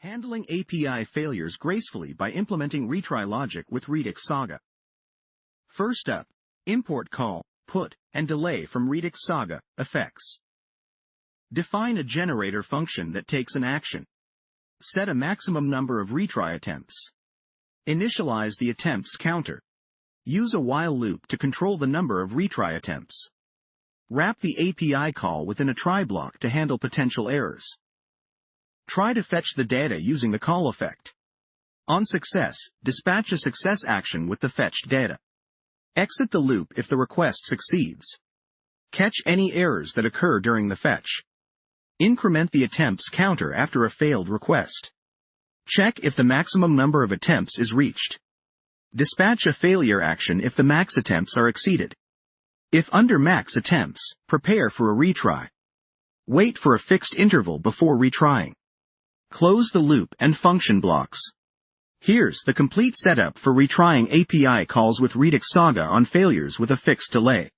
Handling API failures gracefully by implementing retry logic with Redux-Saga. First up, import call, put, and delay from Redux-Saga effects. Define a generator function that takes an action. Set a maximum number of retry attempts. Initialize the attempts counter. Use a while loop to control the number of retry attempts. Wrap the API call within a try block to handle potential errors. Try to fetch the data using the call effect. On success, dispatch a success action with the fetched data. Exit the loop if the request succeeds. Catch any errors that occur during the fetch. Increment the attempts counter after a failed request. Check if the maximum number of attempts is reached. Dispatch a failure action if the max attempts are exceeded. If under max attempts, prepare for a retry. Wait for a fixed interval before retrying. Close the loop and function blocks. Here's the complete setup for retrying API calls with Redux-Saga on failures with a fixed delay.